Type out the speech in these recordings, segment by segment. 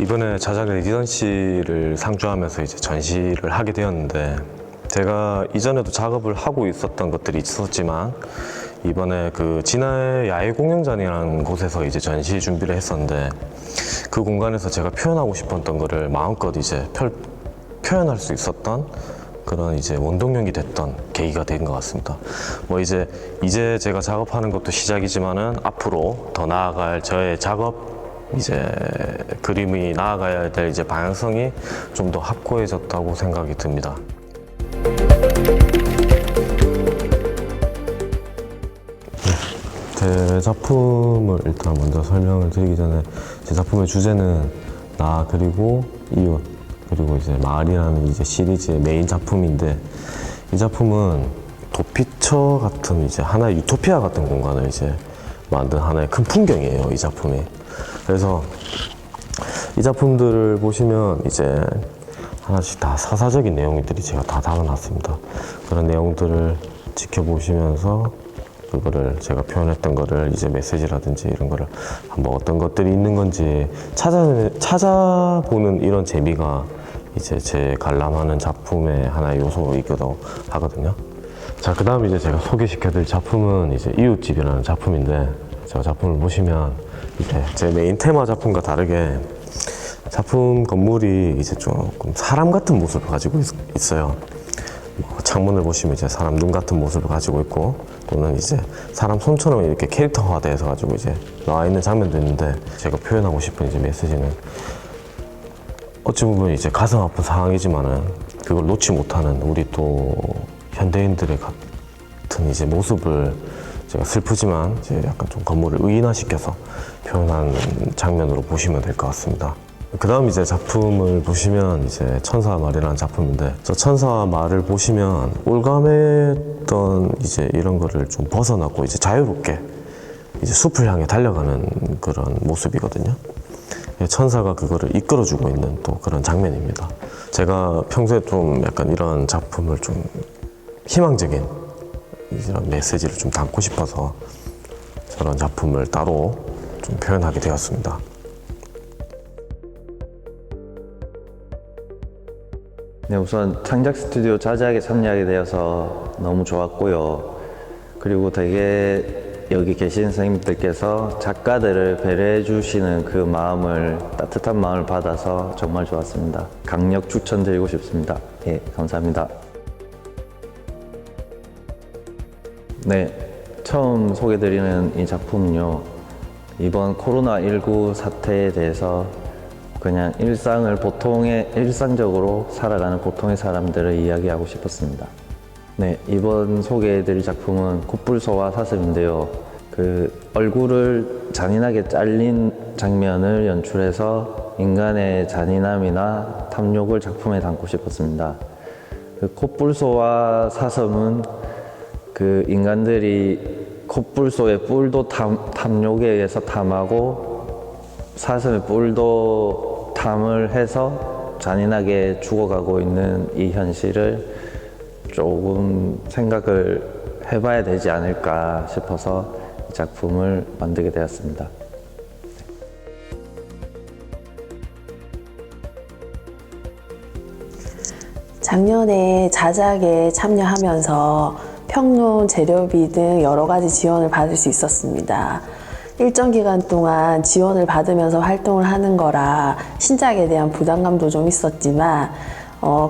이번에 자작 레지던시를 상주하면서 이제 전시를 하게 되었는데, 제가 이전에도 작업을 하고 있었던 것들이 있었지만 이번에 그 진화의 야외 공연장이라는 곳에서 이제 전시 준비를 했었는데, 그 공간에서 제가 표현하고 싶었던 거를 마음껏 이제 표현할 수 있었던 그런 이제 원동력이 됐던 계기가 된 것 같습니다. 뭐 이제 제가 작업하는 것도 시작이지만은 앞으로 더 나아갈 저의 작업 이제 그림이 나아가야 될 이제 방향성이 좀 더 확고해졌다고 생각이 듭니다. 제 작품을 일단 먼저 설명을 드리기 전에, 제 작품의 주제는 나 그리고 이웃 그리고 이제 마을이라는 이제 시리즈의 메인 작품인데, 이 작품은 도피처 같은 이제 하나의 유토피아 같은 공간을 이제 만든 하나의 큰 풍경이에요, 이 작품이. 그래서 이 작품들을 보시면 이제 하나씩 다 서사적인 내용들이 제가 다 담아놨습니다. 그런 내용들을 지켜보시면서 그거를 제가 표현했던 거를 이제 메시지라든지 이런 거를 한번 어떤 것들이 있는 건지 찾아보는 이런 재미가 이제 제 관람하는 작품의 하나의 요소이기도 하거든요. 자, 그 다음 이제 제가 소개시켜드릴 작품은 이제 이웃집이라는 작품인데, 제가 작품을 보시면 이제 제 메인 테마 작품과 다르게 작품 건물이 이제 조금 사람 같은 모습을 가지고 있어요. 창문을 보시면 이제 사람 눈 같은 모습을 가지고 있고, 또는 이제 사람 손처럼 이렇게 캐릭터화돼서 가지고 이제 나와 있는 장면도 있는데, 제가 표현하고 싶은 이제 메시지는 어찌 보면 이제 가슴 아픈 상황이지만은 그걸 놓지 못하는 우리 또 현대인들의 같은 이제 모습을 제가 슬프지만 이제 약간 좀 건물을 의인화시켜서 표현한 장면으로 보시면 될 것 같습니다. 그 다음 이제 작품을 보시면 이제 천사와 말이라는 작품인데, 저 천사와 말을 보시면 올가매던 이제 이런 거를 좀 벗어나고 이제 자유롭게 이제 숲을 향해 달려가는 그런 모습이거든요. 천사가 그거를 이끌어주고 있는 또 그런 장면입니다. 제가 평소에 좀 약간 이런 작품을 좀 희망적인 이런 메시지를 좀 담고 싶어서 저런 작품을 따로 좀 표현하게 되었습니다. 네, 우선 창작 스튜디오 자작에 참여하게 되어서 너무 좋았고요. 그리고 되게 여기 계신 선생님들께서 작가들을 배려해 주시는 그 마음을, 따뜻한 마음을 받아서 정말 좋았습니다. 강력 추천드리고 싶습니다. 예, 감사합니다. 네, 처음 소개드리는 이 작품은요, 이번 코로나19 사태에 대해서 그냥 일상적으로 살아가는 보통의 사람들을 이야기하고 싶었습니다. 네, 이번 소개해드릴 작품은 콧불소와 사슴인데요. 그 얼굴을 잔인하게 잘린 장면을 연출해서 인간의 잔인함이나 탐욕을 작품에 담고 싶었습니다. 그 콧불소와 사슴은 그 인간들이 콧불소의 뿔도 탐욕에 의해서 탐하고 사슴의 뿔도 탐을 해서 잔인하게 죽어가고 있는 이 현실을 조금 생각을 해봐야 되지 않을까 싶어서 이 작품을 만들게 되었습니다. 작년에 자작에 참여하면서 평론, 재료비 등 여러 가지 지원을 받을 수 있었습니다. 일정 기간 동안 지원을 받으면서 활동을 하는 거라 신작에 대한 부담감도 좀 있었지만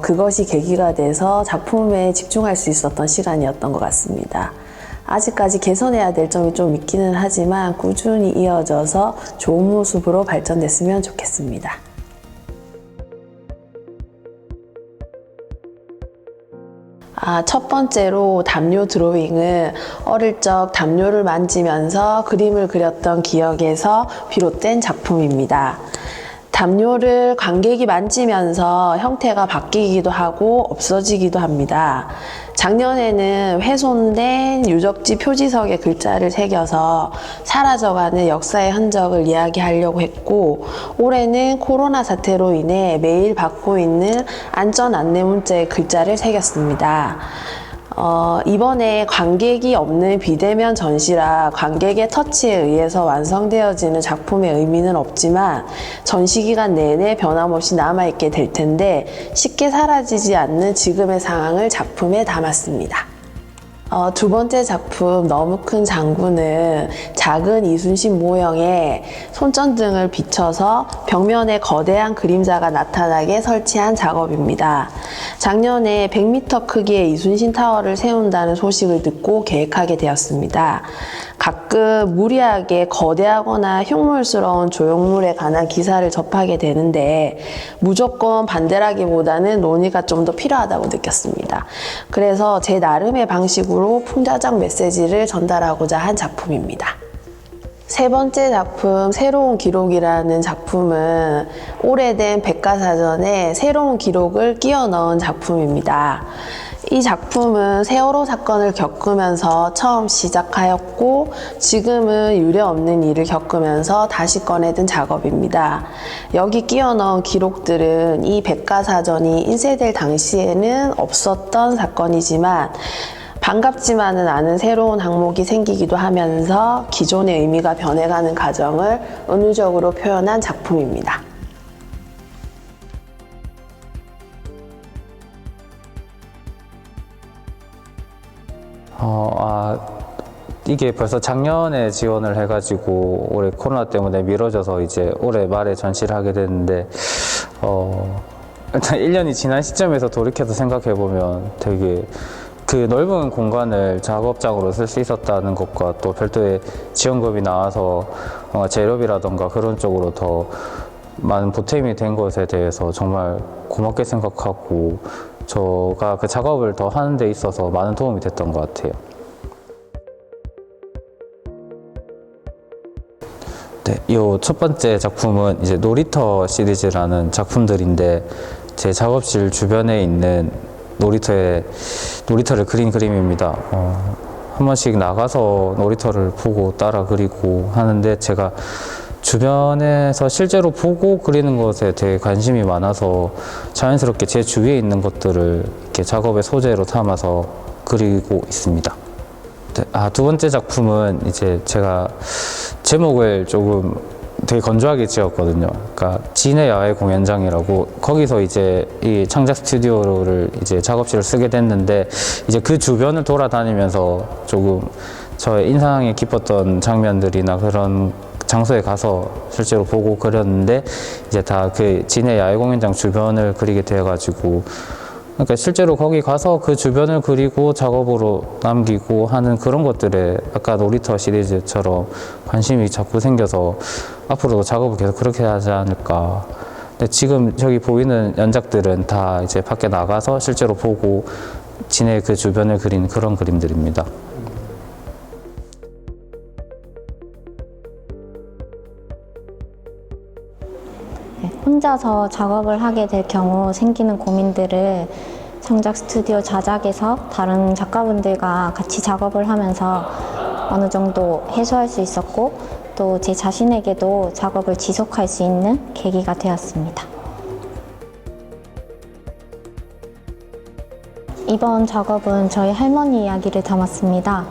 그것이 계기가 돼서 작품에 집중할 수 있었던 시간이었던 것 같습니다. 아직까지 개선해야 될 점이 좀 있기는 하지만 꾸준히 이어져서 좋은 모습으로 발전됐으면 좋겠습니다. 첫 번째로 담요 드로잉은 어릴 적 담요를 만지면서 그림을 그렸던 기억에서 비롯된 작품입니다. 담요를 관객이 만지면서 형태가 바뀌기도 하고 없어지기도 합니다. 작년에는 훼손된 유적지 표지석에 글자를 새겨서 사라져가는 역사의 흔적을 이야기하려고 했고, 올해는 코로나 사태로 인해 매일 받고 있는 안전 안내 문자에 글자를 새겼습니다. 이번에 관객이 없는 비대면 전시라 관객의 터치에 의해서 완성되어지는 작품의 의미는 없지만 전시 기간 내내 변함없이 남아있게 될 텐데 쉽게 사라지지 않는 지금의 상황을 작품에 담았습니다. 두 번째 작품 너무 큰 장군은 작은 이순신 모형에 손전등을 비춰서 벽면에 거대한 그림자가 나타나게 설치한 작업입니다. 작년에 100m 크기의 이순신 타워를 세운다는 소식을 듣고 계획하게 되었습니다. 가끔 무리하게 거대하거나 흉물스러운 조형물에 관한 기사를 접하게 되는데 무조건 반대라기보다는 논의가 좀 더 필요하다고 느꼈습니다. 그래서 제 나름의 방식으로 풍자적 메시지를 전달하고자 한 작품입니다. 세 번째 작품 새로운 기록이라는 작품은 오래된 백과사전에 새로운 기록을 끼워 넣은 작품입니다. 이 작품은 세월호 사건을 겪으면서 처음 시작하였고 지금은 유례없는 일을 겪으면서 다시 꺼내든 작업입니다. 여기 끼워 넣은 기록들은 이 백과사전이 인쇄될 당시에는 없었던 사건이지만 반갑지만은 않은 새로운 항목이 생기기도 하면서 기존의 의미가 변해가는 과정을 은유적으로 표현한 작품입니다. 이게 벌써 작년에 지원을 해가지고 올해 코로나 때문에 미뤄져서 이제 올해 말에 전시를 하게 됐는데 일단 1년이 지난 시점에서 돌이켜서 생각해보면 되게 그 넓은 공간을 작업장으로 쓸 수 있었다는 것과 또 별도의 지원금이 나와서 재료비라던가 그런 쪽으로 더 많은 보탬이 된 것에 대해서 정말 고맙게 생각하고 제가 그 작업을 더 하는 데 있어서 많은 도움이 됐던 것 같아요. 네, 이 첫 번째 작품은 이제 놀이터 시리즈라는 작품들인데 제 작업실 주변에 있는 놀이터를 그린 그림입니다. 한 번씩 나가서 놀이터를 보고 따라 그리고 하는데 제가 주변에서 실제로 보고 그리는 것에 되게 관심이 많아서 자연스럽게 제 주위에 있는 것들을 이렇게 작업의 소재로 삼아서 그리고 있습니다. 두 번째 작품은 이제 제가 제목을 조금 되게 건조하게 지었거든요. 그러니까 진해 야외 공연장이라고 거기서 이제 이 창작 스튜디오를 이제 작업실을 쓰게 됐는데 이제 그 주변을 돌아다니면서 조금 저의 인상이 깊었던 장면들이나 그런 장소에 가서 실제로 보고 그렸는데 이제 다 그 진해 야외 공연장 주변을 그리게 되어가지고 그러니까 실제로 거기 가서 그 주변을 그리고 작업으로 남기고 하는 그런 것들에 아까 놀이터 시리즈처럼 관심이 자꾸 생겨서 앞으로도 작업을 계속 그렇게 하지 않을까. 근데 지금 저기 보이는 연작들은 다 이제 밖에 나가서 실제로 보고 진해 그 주변을 그린 그런 그림들입니다. 혼자서 작업을 하게 될 경우 생기는 고민들을 창작 스튜디오 자작에서 다른 작가분들과 같이 작업을 하면서 어느 정도 해소할 수 있었고 또 제 자신에게도 작업을 지속할 수 있는 계기가 되었습니다. 이번 작업은 저희 할머니 이야기를 담았습니다.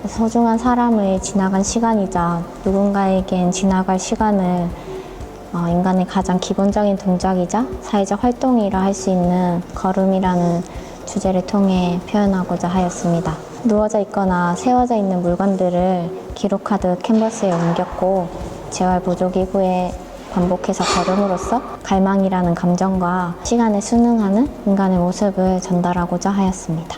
소중한 사람의 지나간 시간이자 누군가에겐 지나갈 시간을 인간의 가장 기본적인 동작이자 사회적 활동이라 할 수 있는 걸음이라는 주제를 통해 표현하고자 하였습니다. 누워져 있거나 세워져 있는 물건들을 기록하듯 캔버스에 옮겼고 재활 보조기 후에 반복해서 걸음으로써 갈망이라는 감정과 시간에 순응하는 인간의 모습을 전달하고자 하였습니다.